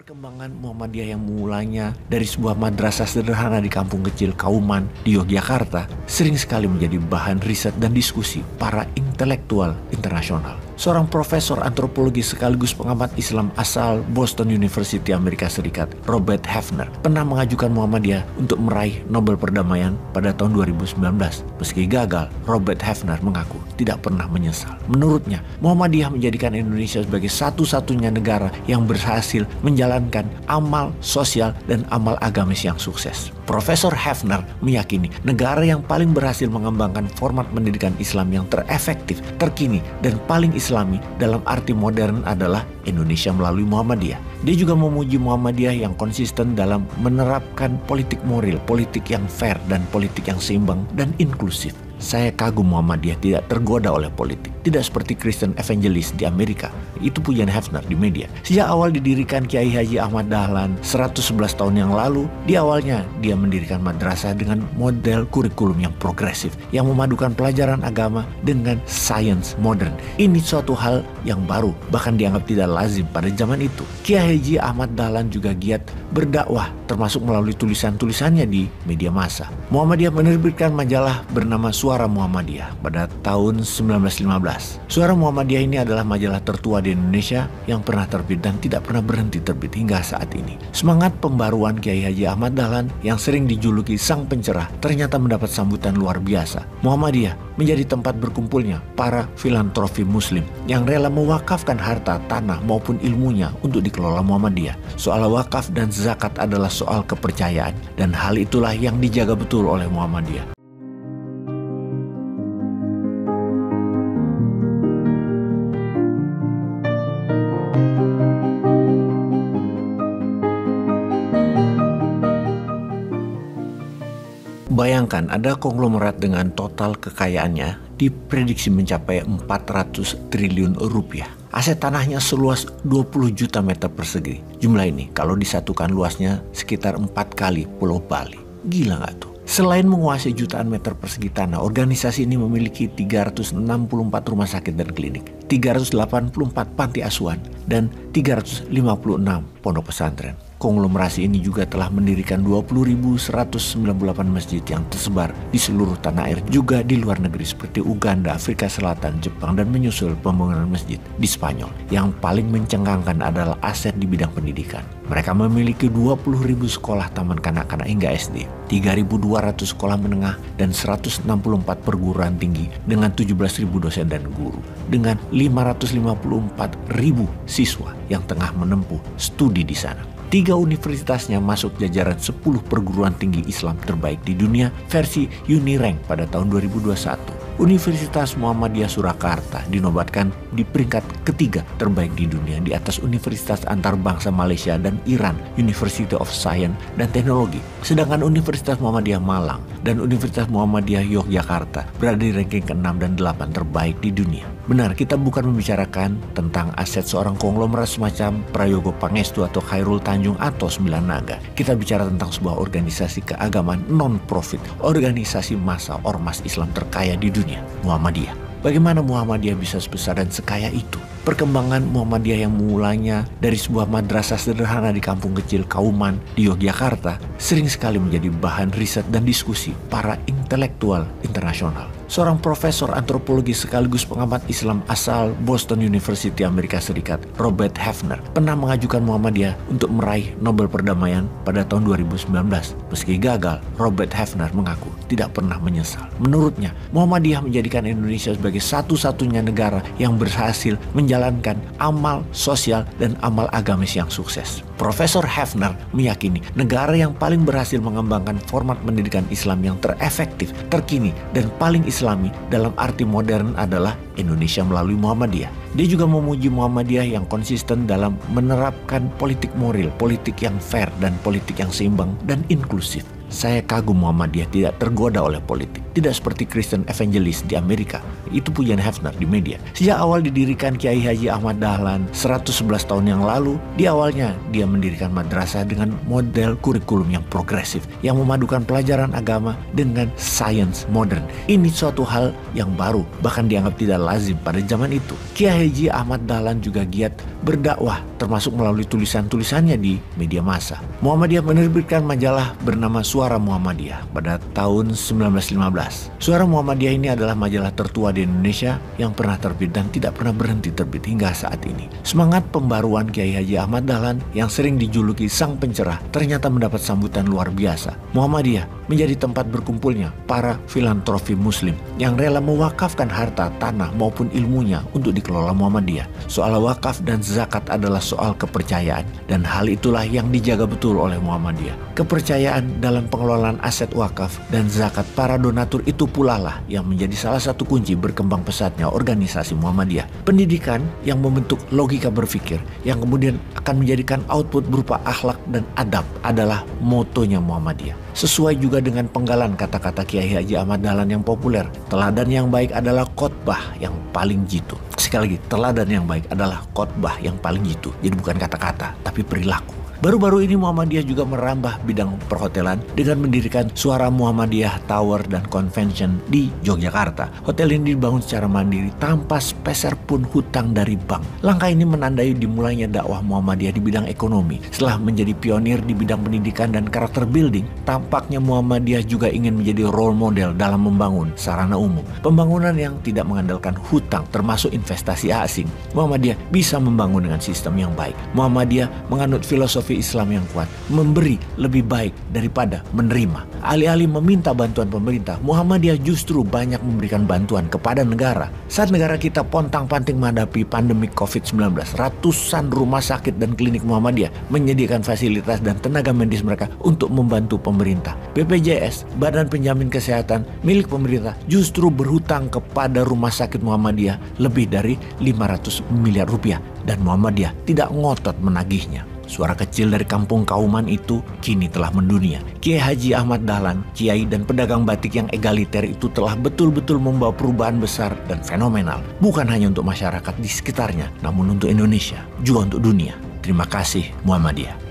Perkembangan Muhammadiyah yang mulanya dari sebuah madrasah sederhana di kampung kecil Kauman di Yogyakarta sering sekali menjadi bahan riset dan diskusi para intelektual internasional. Seorang profesor antropologi sekaligus pengamat Islam asal Boston University Amerika Serikat, Robert Hefner, pernah mengajukan Muhammadiyah untuk meraih Nobel Perdamaian pada tahun 2019. Meski gagal, Robert Hefner mengaku tidak pernah menyesal. Menurutnya, Muhammadiyah menjadikan Indonesia sebagai satu-satunya negara yang berhasil menjalankan amal sosial dan amal agamis yang sukses. Profesor Hefner meyakini negara yang paling berhasil mengembangkan format pendidikan Islam yang terefektif, terkini, dan paling Islami dalam arti modern adalah Indonesia melalui Muhammadiyah. Dia juga memuji Muhammadiyah yang konsisten dalam menerapkan politik moral, politik yang fair, dan politik yang seimbang dan inklusif. Saya kagum Muhammadiyah tidak tergoda oleh politik. Tidak seperti Christian Evangelist di Amerika. Itu pujian Hefner di media. Sejak awal didirikan Kiai Haji Ahmad Dahlan 111 tahun yang lalu, di awalnya dia mendirikan madrasah dengan model kurikulum yang progresif, yang memadukan pelajaran agama dengan sains modern. Ini suatu hal yang baru, bahkan dianggap tidak lazim pada zaman itu. Kiai Haji Ahmad Dahlan juga giat berdakwah, termasuk melalui tulisan-tulisannya di media massa. Muhammadiyah menerbitkan majalah bernama Suara Muhammadiyah pada tahun 1915. Suara Muhammadiyah ini adalah majalah tertua di Indonesia yang pernah terbit dan tidak pernah berhenti terbit hingga saat ini. Semangat pembaruan Kiai Haji Ahmad Dahlan yang sering dijuluki sang pencerah ternyata mendapat sambutan luar biasa. Muhammadiyah menjadi tempat berkumpulnya para filantropi muslim yang rela mewakafkan harta, tanah maupun ilmunya untuk dikelola Muhammadiyah. Soal wakaf dan zakat adalah soal kepercayaan, dan hal itulah yang dijaga betul oleh Muhammadiyah. Bayangkan ada konglomerat dengan total kekayaannya diprediksi mencapai 400 triliun rupiah. Aset tanahnya seluas 20 juta meter persegi. Jumlah ini kalau disatukan luasnya sekitar 4 kali Pulau Bali. Gila nggak tuh? Selain menguasai jutaan meter persegi tanah, organisasi ini memiliki 364 rumah sakit dan klinik, 384 panti asuhan, dan 356 pondok pesantren. Konglomerasi ini juga telah mendirikan 20.198 masjid yang tersebar di seluruh tanah air, juga di luar negeri seperti Uganda, Afrika Selatan, Jepang, dan menyusul pembangunan masjid di Spanyol. Yang paling mencengangkan adalah aset di bidang pendidikan. Mereka memiliki 20.000 sekolah taman kanak-kanak hingga SD, 3.200 sekolah menengah, dan 164 perguruan tinggi dengan 17.000 dosen dan guru, dengan 554.000 siswa yang tengah menempuh studi di sana. 3 universitasnya masuk jajaran 10 perguruan tinggi Islam terbaik di dunia versi Unirank pada tahun 2021. Universitas Muhammadiyah Surakarta dinobatkan di peringkat ketiga terbaik di dunia di atas Universitas Antarbangsa Malaysia dan Iran, University of Science dan Teknologi. Sedangkan Universitas Muhammadiyah Malang dan Universitas Muhammadiyah Yogyakarta berada di ranking ke-6 dan 8 terbaik di dunia. Benar, kita bukan membicarakan tentang aset seorang konglomerat semacam Prayogo Pangestu atau Khairul Tanjung atau Sembilan Naga. Kita bicara tentang sebuah organisasi keagamaan non-profit, organisasi massa ormas Islam terkaya di dunia, Muhammadiyah. Bagaimana Muhammadiyah bisa sebesar dan sekaya itu? Perkembangan Muhammadiyah yang mulanya dari sebuah madrasah sederhana di kampung kecil Kauman di Yogyakarta sering sekali menjadi bahan riset dan diskusi para intelektual internasional. Seorang profesor antropologi sekaligus pengamat Islam asal Boston University Amerika Serikat, Robert Hefner, pernah mengajukan Muhammadiyah untuk meraih Nobel Perdamaian pada tahun 2019. Meski gagal, Robert Hefner mengaku tidak pernah menyesal. Menurutnya, Muhammadiyah menjadikan Indonesia sebagai satu-satunya negara yang berhasil menjalankan amal sosial dan amal agamis yang sukses. Profesor Hefner meyakini negara yang paling berhasil mengembangkan format pendidikan Islam yang terefektif, terkini, dan paling Islami dalam arti modern adalah Indonesia melalui Muhammadiyah. Dia juga memuji Muhammadiyah yang konsisten dalam menerapkan politik moral, politik yang fair, dan politik yang seimbang dan inklusif. Saya kagum Muhammadiyah tidak tergoda oleh politik. tidak seperti Kristen Evangelist di Amerika. Itu pujian Hefner di media. Sejak awal didirikan Kiai Haji Ahmad Dahlan 111 tahun yang lalu, di awalnya dia mendirikan madrasah dengan model kurikulum yang progresif, yang memadukan pelajaran agama dengan sains modern. Ini suatu hal yang baru, bahkan dianggap tidak lazim pada zaman itu. Kiai Haji Ahmad Dahlan juga giat berdakwah, termasuk melalui tulisan-tulisannya di media massa. Muhammadiyah menerbitkan majalah bernama Suara Muhammadiyah pada tahun 1915. Suara Muhammadiyah ini adalah majalah tertua di Indonesia yang pernah terbit dan tidak pernah berhenti terbit hingga saat ini. Semangat pembaruan Kiai Haji Ahmad Dahlan yang sering dijuluki sang pencerah ternyata mendapat sambutan luar biasa. Muhammadiyah menjadi tempat berkumpulnya para filantropi muslim yang rela mewakafkan harta, tanah maupun ilmunya untuk dikelola Muhammadiyah. Soal wakaf dan zakat adalah soal kepercayaan, dan hal itulah yang dijaga betul oleh Muhammadiyah. Kepercayaan dalam pengelolaan aset wakaf dan zakat para donatur itu pula lah yang menjadi salah satu kunci berkembang pesatnya organisasi Muhammadiyah. Pendidikan yang membentuk logika berpikir yang kemudian akan menjadikan output berupa akhlak dan adab adalah motonya Muhammadiyah. Sesuai juga dengan penggalan kata-kata Kiai Haji Ahmad Dahlan yang populer, teladan yang baik adalah khotbah yang paling jitu. Sekali lagi, teladan yang baik adalah khotbah yang paling jitu. Jadi bukan kata-kata, tapi perilaku. Baru-baru ini Muhammadiyah juga merambah bidang perhotelan dengan mendirikan Suara Muhammadiyah Tower dan Convention di Yogyakarta. Hotel ini dibangun secara mandiri tanpa sepeser pun hutang dari bank. Langkah ini menandai dimulainya dakwah Muhammadiyah di bidang ekonomi. Setelah menjadi pionir di bidang pendidikan dan karakter building, tampaknya Muhammadiyah juga ingin menjadi role model dalam membangun sarana umum. Pembangunan yang tidak mengandalkan hutang termasuk investasi asing. Muhammadiyah bisa membangun dengan sistem yang baik. Muhammadiyah menganut filosofi Islam yang kuat, memberi lebih baik daripada menerima. Alih-alih meminta bantuan pemerintah, Muhammadiyah justru banyak memberikan bantuan kepada negara. Saat negara kita pontang-panting menghadapi pandemi COVID-19, ratusan rumah sakit dan klinik Muhammadiyah menyediakan fasilitas dan tenaga medis mereka untuk membantu pemerintah. BPJS, Badan Penjamin Kesehatan milik pemerintah, justru berhutang kepada rumah sakit Muhammadiyah lebih dari 500 miliar rupiah dan Muhammadiyah tidak ngotot menagihnya. Suara kecil dari kampung Kauman itu kini telah mendunia. Kiai Haji Ahmad Dahlan, kiai dan pedagang batik yang egaliter itu telah betul-betul membawa perubahan besar dan fenomenal. Bukan hanya untuk masyarakat di sekitarnya, namun untuk Indonesia, juga untuk dunia. Terima kasih Muhammadiyah.